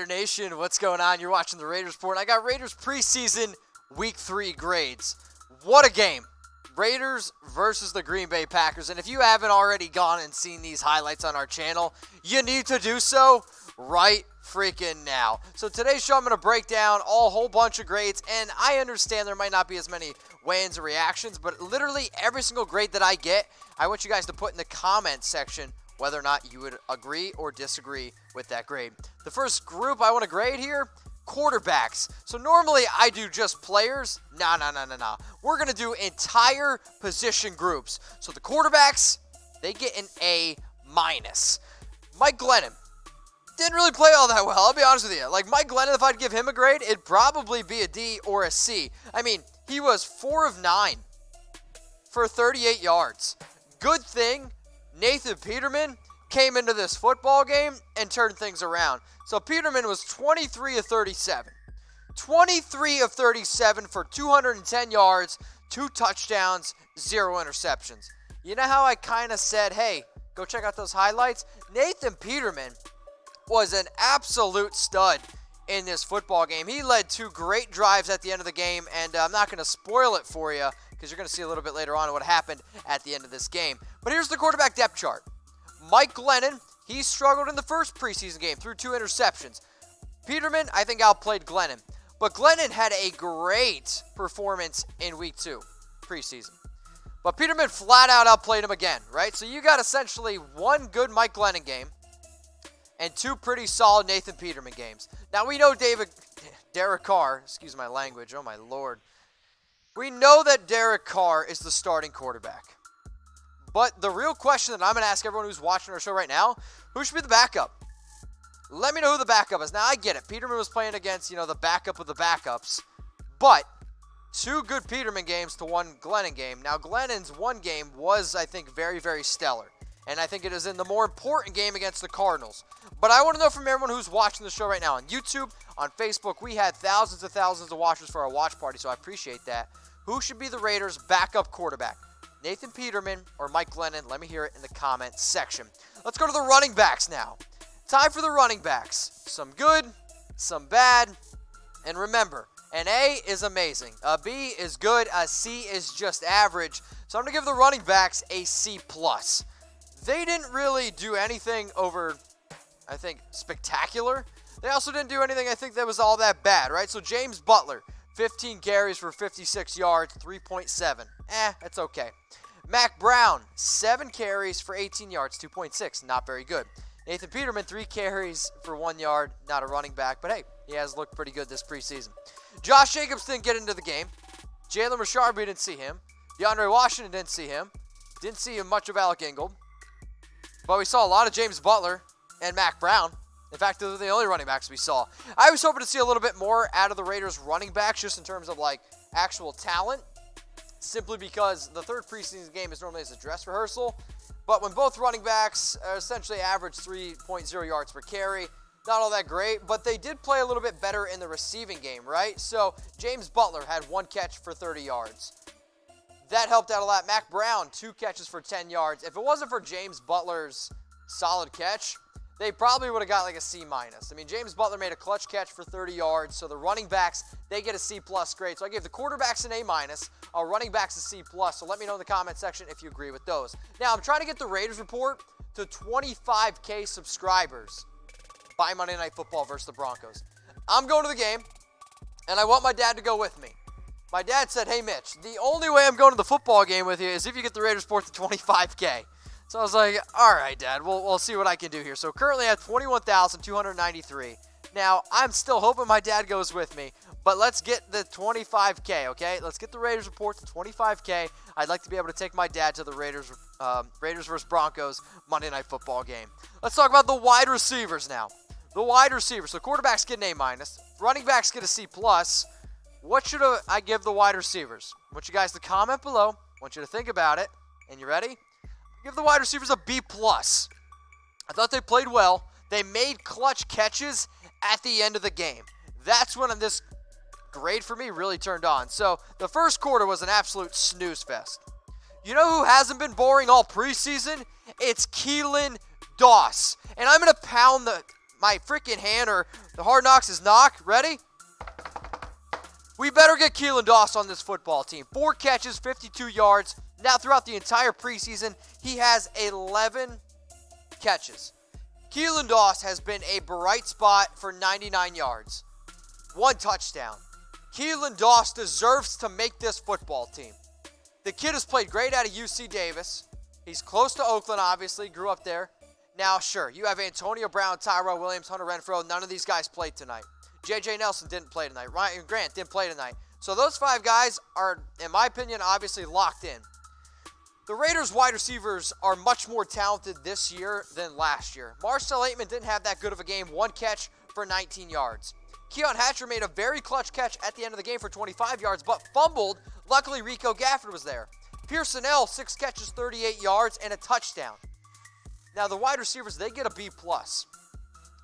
Raider Nation, what's going on? You're watching the Raiders Report. I got Raiders preseason week 3 grades. What a game. Raiders versus the Green Bay Packers. And if you haven't already gone and seen these highlights on our channel, you need to do so right freaking now. So today's show, I'm going to break down a whole bunch of grades. And I understand there might not be as many weigh-ins or reactions, but literally every single grade that I get, I want you guys to put in the comments section whether or not you would agree or disagree with that grade. The first group I want to grade here, quarterbacks. So normally I do just players. No. We're going to do entire position groups. So the quarterbacks, they get an A-. Mike Glennon didn't really play all that well, I'll be honest with you. Like Mike Glennon, if I'd give him a grade, it'd probably be a D or a C. I mean, he was 4 of 9 for 38 yards. Good thing Nathan Peterman came into this football game and turned things around. So Peterman was 23 of 37. 23 of 37 for 210 yards, 2 touchdowns, 0 interceptions. You know how I kind of said, hey, go check out those highlights? Nathan Peterman was an absolute stud in this football game. He led 2 great drives at the end of the game, and I'm not going to spoil it for you because you're going to see a little bit later on what happened at the end of this game. But here's the quarterback depth chart. Mike Glennon, he struggled in the first preseason game, threw 2 interceptions. Peterman, I think, outplayed Glennon. But Glennon had a great performance in week 2, preseason. But Peterman flat out outplayed him again, right? So you got essentially 1 good Mike Glennon game and 2 pretty solid Nathan Peterman games. Now we know Derek Carr, excuse my language, oh my lord. We know that Derek Carr is the starting quarterback. But the real question that I'm going to ask everyone who's watching our show right now, who should be the backup? Let me know who the backup is. Now, I get it. Peterman was playing against, the backup of the backups. But 2 good Peterman games to 1 Glennon game. Now, Glennon's 1 game was, I think, very, very stellar. And I think it is in the more important game against the Cardinals. But I want to know from everyone who's watching the show right now on YouTube, on Facebook. We had thousands and thousands of watchers for our watch party, so I appreciate that. Who should be the Raiders' backup quarterback? Nathan Peterman or Mike Glennon? Let me hear it in the comments section. Let's go to the running backs now. Time for the running backs. Some good, some bad. And remember, an A is amazing. A B is good. A C is just average. So I'm going to give the running backs a C+. They didn't really do anything over, I think, spectacular. They also didn't do anything, I think, that was all that bad, right? So James Butler, 15 carries for 56 yards, 3.7. That's okay. Mac Brown, 7 carries for 18 yards, 2.6. Not very good. Nathan Peterman, 3 carries for 1 yard. Not a running back, but hey, he has looked pretty good this preseason. Josh Jacobs didn't get into the game. Jalen Richard, we didn't see him. DeAndre Washington didn't see him. Didn't see him much of Alec Ingold. But we saw a lot of James Butler and Mac Brown. In fact, they're the only running backs we saw. I was hoping to see a little bit more out of the Raiders running backs just in terms of actual talent. Simply because the 3rd preseason game is normally as a dress rehearsal. But when both running backs essentially average 3.0 yards per carry, not all that great. But they did play a little bit better in the receiving game, right? So James Butler had 1 catch for 30 yards. That helped out a lot. Mac Brown, 2 catches for 10 yards. If it wasn't for James Butler's solid catch, they probably would have got a C-. I mean, James Butler made a clutch catch for 30 yards, so the running backs, they get a C+ grade. So I gave the quarterbacks an A-, our running backs a C+. So let me know in the comment section if you agree with those. Now, I'm trying to get the Raiders Report to 25K subscribers by Monday Night Football versus the Broncos. I'm going to the game, and I want my dad to go with me. My dad said, hey, Mitch, the only way I'm going to the football game with you is if you get the Raiders Report to 25K. So I was like, all right, Dad, we'll see what I can do here. So currently I have 21,293. Now, I'm still hoping my dad goes with me, but let's get the 25K, okay? Let's get the Raiders Report to 25K. I'd like to be able to take my dad to the Raiders versus Broncos Monday Night Football game. Let's talk about the wide receivers now. The wide receivers. So quarterbacks get an A-. Running backs get a C+. What should I give the wide receivers? I want you guys to comment below. I want you to think about it. And you ready? Give the wide receivers a B+. I thought they played well. They made clutch catches at the end of the game. That's when this grade for me really turned on. So the first quarter was an absolute snooze fest. You know who hasn't been boring all preseason? It's Keelan Doss. And I'm going to pound my freaking hand or the Hard Knocks is knock. Ready? We better get Keelan Doss on this football team. 4 catches, 52 yards. Now throughout the entire preseason, he has 11 catches. Keelan Doss has been a bright spot for 99 yards. 1 touchdown. Keelan Doss deserves to make this football team. The kid has played great out of UC Davis. He's close to Oakland, obviously. Grew up there. Now, sure, you have Antonio Brown, Tyrell Williams, Hunter Renfrow. None of these guys played tonight. J.J. Nelson didn't play tonight. Ryan Grant didn't play tonight. So those 5 guys are, in my opinion, obviously locked in. The Raiders wide receivers are much more talented this year than last year. Marcel Aitman didn't have that good of a game. 1 catch for 19 yards. Keon Hatcher made a very clutch catch at the end of the game for 25 yards, but fumbled. Luckily, Rico Gafford was there. Pearson L, 6 catches, 38 yards, and a touchdown. Now, the wide receivers, they get a B+.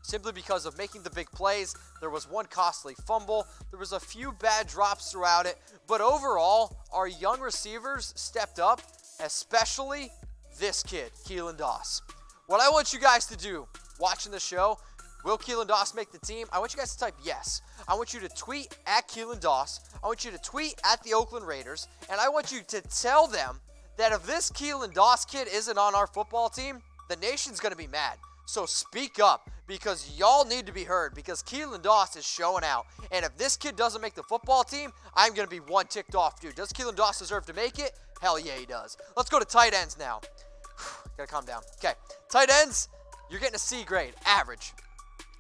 Simply because of making the big plays. There was 1 costly fumble. There was a few bad drops throughout it. But overall, our young receivers stepped up, especially this kid, Keelan Doss. What I want you guys to do watching the show, will Keelan Doss make the team? I want you guys to type yes. I want you to tweet at Keelan Doss. I want you to tweet at the Oakland Raiders. And I want you to tell them that if this Keelan Doss kid isn't on our football team, the nation's going to be mad. So speak up, because y'all need to be heard, because Keelan Doss is showing out. And if this kid doesn't make the football team, I'm going to be one ticked off, dude. Does Keelan Doss deserve to make it? Hell yeah, he does. Let's go to tight ends now. Gotta calm down. Okay, tight ends, you're getting a C grade, average.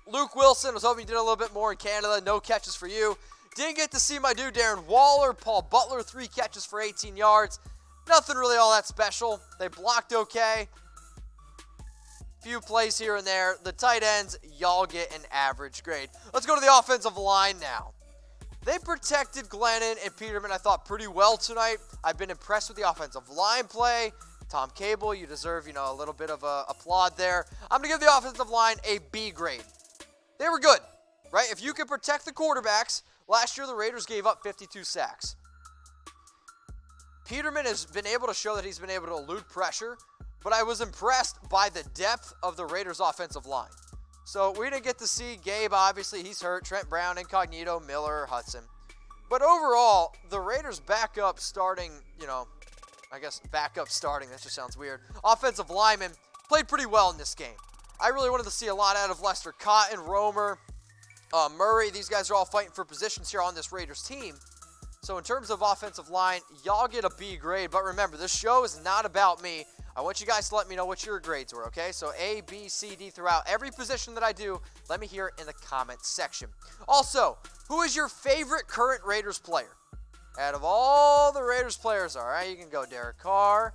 Luke Wilson, was hoping you did a little bit more in Canada. No catches for you. Didn't get to see my dude Darren Waller. Paul Butler, 3 catches for 18 yards. Nothing really all that special. They blocked okay. Few plays here and there. The tight ends, y'all get an average grade. Let's go to the offensive line now. They protected Glennon and Peterman, I thought, pretty well tonight. I've been impressed with the offensive line play. Tom Cable, you deserve, a little bit of a applaud there. I'm going to give the offensive line a B grade. They were good, right? If you can protect the quarterbacks, last year the Raiders gave up 52 sacks. Peterman has been able to show that he's been able to elude pressure, but I was impressed by the depth of the Raiders' offensive line. So we didn't get to see Gabe, obviously, he's hurt. Trent Brown, Incognito, Miller, Hudson. But overall, the Raiders backup starting, backup starting, that just sounds weird. Offensive linemen played pretty well in this game. I really wanted to see a lot out of Lester Cotton, Romer, Murray. These guys are all fighting for positions here on this Raiders team. So in terms of offensive line, y'all get a B grade. But remember, this show is not about me. I want you guys to let me know what your grades were, okay? So A, B, C, D throughout every position that I do. Let me hear it in the comments section. Also, who is your favorite current Raiders player? Out of all the Raiders players, all right, you can go Derek Carr,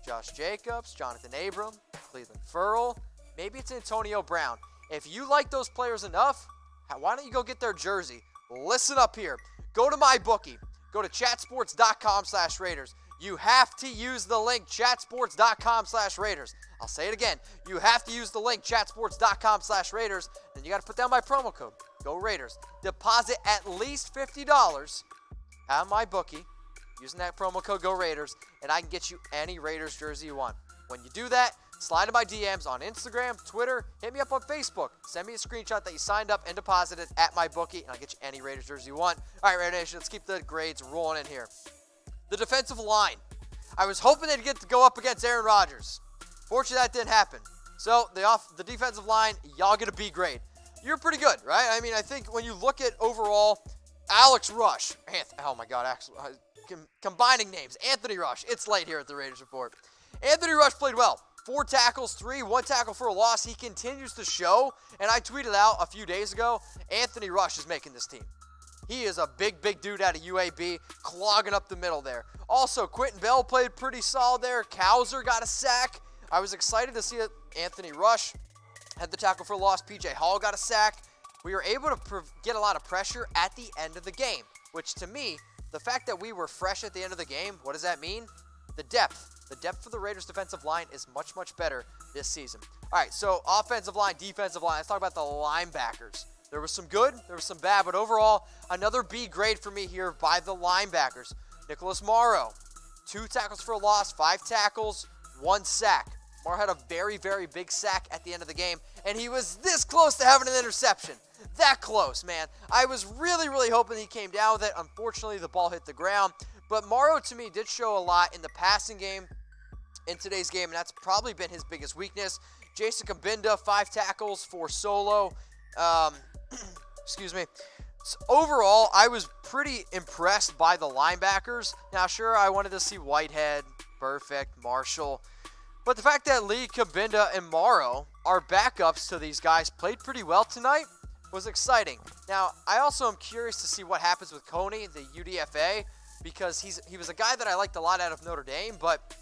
Josh Jacobs, Jonathan Abram, Cleveland Ferrell. Maybe it's Antonio Brown. If you like those players enough, why don't you go get their jersey? Listen up here. Go to MyBookie. Go to chatsports.com/Raiders. You have to use the link chatsports.com/Raiders. I'll say it again. You have to use the link chatsports.com/Raiders. Then you got to put down my promo code. Go Raiders. Deposit at least $50 at MyBookie using that promo code Go Raiders, and I can get you any Raiders jersey you want. When you do that, slide in my DMs on Instagram, Twitter, hit me up on Facebook. Send me a screenshot that you signed up and deposited at MyBookie, and I'll get you any Raiders jersey you want. All right, Raider Nation, let's keep the grades rolling in here. The defensive line. I was hoping they'd get to go up against Aaron Rodgers. Fortunately, that didn't happen. So the defensive line, y'all get a B grade. You're pretty good, right? I mean, I think when you look at overall, Alex Rush. Oh, my God. Combining names. Anthony Rush. It's late here at the Raiders Report. Anthony Rush played well. 4 tackles, 1 tackle for a loss. He continues to show, and I tweeted out a few days ago, Anthony Rush is making this team. He is a big, big dude out of UAB, clogging up the middle there. Also, Quentin Bell played pretty solid there. Cowser got a sack. I was excited to see that Anthony Rush had the tackle for a loss. P.J. Hall got a sack. We were able to get a lot of pressure at the end of the game, which to me, the fact that we were fresh at the end of the game, what does that mean? The depth. The depth for the Raiders defensive line is much, much better this season. All right, so offensive line, defensive line. Let's talk about the linebackers. There was some good, there was some bad, but overall, another B grade for me here by the linebackers. Nicholas Morrow, 2 tackles for a loss, 5 tackles, 1 sack. Morrow had a very, very big sack at the end of the game, and he was this close to having an interception. That close, man. I was really, really hoping he came down with it. Unfortunately, the ball hit the ground. But Morrow, to me, did show a lot in the passing game in today's game, and that's probably been his biggest weakness. Jason Kabinda, 5 tackles for solo. Excuse me. So overall, I was pretty impressed by the linebackers. Now, sure, I wanted to see Whitehead, Perfect, Marshall. But the fact that Lee, Kabinda, and Morrow, our backups to these guys, played pretty well tonight was exciting. Now, I also am curious to see what happens with Coney, the UDFA, because he was a guy that I liked a lot out of Notre Dame, but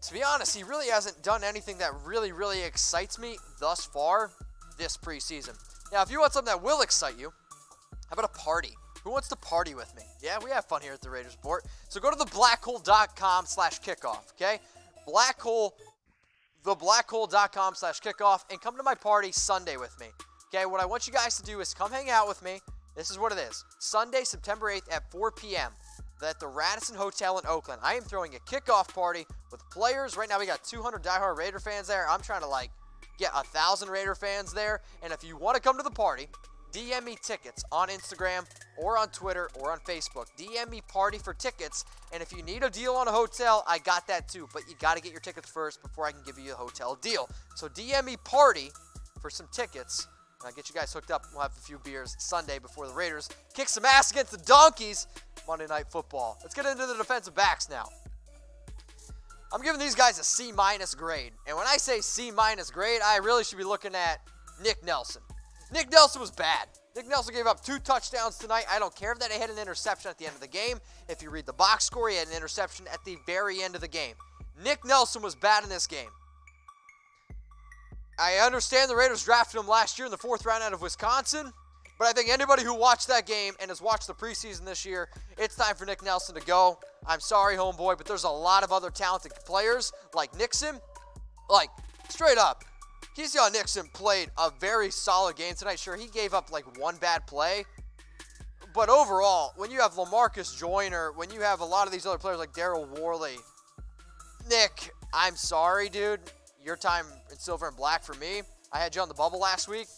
to be honest, he really hasn't done anything that really, really excites me thus far this preseason. Now, if you want something that will excite you, how about a party? Who wants to party with me? Yeah, we have fun here at the Raiders Report. So go to thebblackhole.com/kickoff, okay? thebblackhole.com/kickoff, and come to my party Sunday with me. Okay, what I want you guys to do is come hang out with me. This is what it is. Sunday, September 8th at 4 p.m. at the Radisson Hotel in Oakland. I am throwing a kickoff party with players. Right now we got 200 diehard Raider fans there. I'm trying to get 1,000 Raider fans there. And if you want to come to the party, DM me tickets on Instagram or on Twitter or on Facebook. DM me party for tickets. And if you need a deal on a hotel, I got that too. But you got to get your tickets first before I can give you a hotel deal. So DM me party for some tickets. And I'll get you guys hooked up. We'll have a few beers Sunday before the Raiders kick some ass against the Donkeys Monday Night Football. Let's get into the defensive backs now. I'm giving these guys a C- grade. And when I say C- grade, I really should be looking at Nick Nelson. Nick Nelson was bad. Nick Nelson gave up 2 touchdowns tonight. I don't care that he had an interception at the end of the game. If you read the box score, he had an interception at the very end of the game. Nick Nelson was bad in this game. I understand the Raiders drafted him last year in the 4th round out of Wisconsin, but I think anybody who watched that game and has watched the preseason this year, it's time for Nick Nelson to go. I'm sorry, homeboy, but there's a lot of other talented players like Nixon. Straight up, Keyshawn Nixon played a very solid game tonight. Sure, he gave up 1 bad play, but overall, when you have LaMarcus Joyner, when you have a lot of these other players like Darren Waller, Nick, I'm sorry, dude. Your time in silver and black for me. I had you on the bubble last week.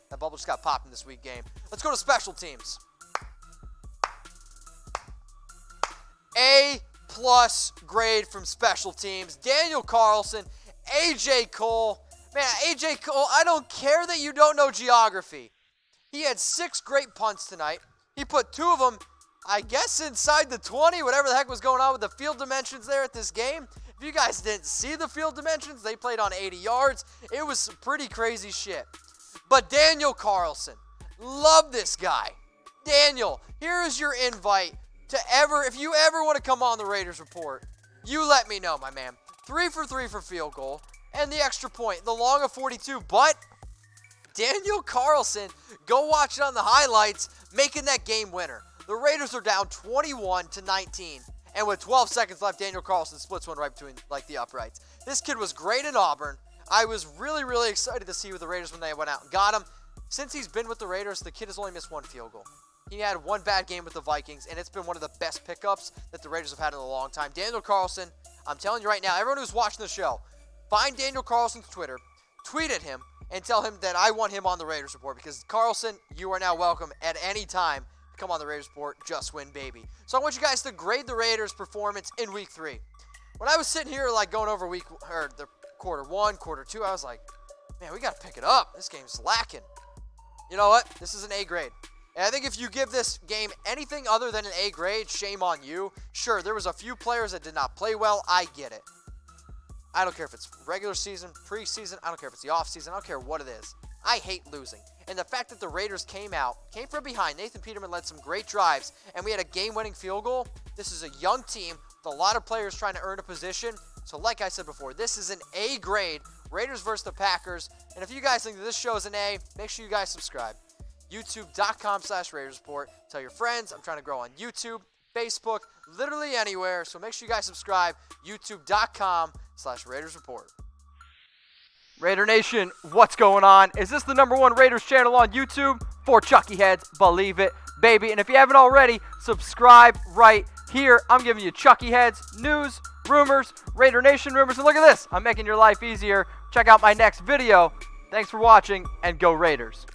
That bubble just got popped in this week game. Let's go to special teams. A+ grade from special teams. Daniel Carlson, AJ Cole. Man, AJ Cole, I don't care that you don't know geography. He had 6 great punts tonight. He put 2 of them, I guess, inside the 20, whatever the heck was going on with the field dimensions there at this game. If you guys didn't see the field dimensions, they played on 80 yards. It was some pretty crazy shit. But Daniel Carlson, love this guy. Daniel, here is your invite to if you ever want to come on the Raiders Report, you let me know, my man. 3 for 3 for field goal and the extra point, the long of 42. But Daniel Carlson, go watch it on the highlights, making that game winner. The Raiders are down 21-19. And with 12 seconds left, Daniel Carlson splits one right between the uprights. This kid was great in Auburn. I was really, really excited to see with the Raiders when they went out and got him. Since he's been with the Raiders, the kid has only missed 1 field goal. He had 1 bad game with the Vikings, and it's been one of the best pickups that the Raiders have had in a long time. Daniel Carlson, I'm telling you right now, everyone who's watching the show, find Daniel Carlson's Twitter, tweet at him, and tell him that I want him on the Raiders Report. Because, Carlson, you are now welcome at any time to come on the Raiders Report. Just win, baby. So I want you guys to grade the Raiders' performance in Week 3. When I was sitting here going over the quarter 1, quarter 2, I was like, man, we got to pick it up. This game's lacking. You know what? This is an A grade. And I think if you give this game anything other than an A grade, shame on you. Sure, there was a few players that did not play well. I get it. I don't care if it's regular season, preseason. I don't care if it's the offseason. I don't care what it is. I hate losing. And the fact that the Raiders came from behind. Nathan Peterman led some great drives, and we had a game-winning field goal. This is a young team with a lot of players trying to earn a position. So like I said before, this is an A grade. Raiders versus the Packers. And if you guys think that this show is an A, make sure you guys subscribe. YouTube.com/Raiders Report. Tell your friends. I'm trying to grow on YouTube, Facebook, literally anywhere. So make sure you guys subscribe. YouTube.com/Raiders Report. Raider Nation, what's going on? Is this the #1 Raiders channel on YouTube? For Chucky Heads, believe it, baby. And if you haven't already, subscribe right here. I'm giving you Chucky Heads news, rumors, Raider Nation rumors. And look at this. I'm making your life easier. Check out my next video. Thanks for watching, and go Raiders.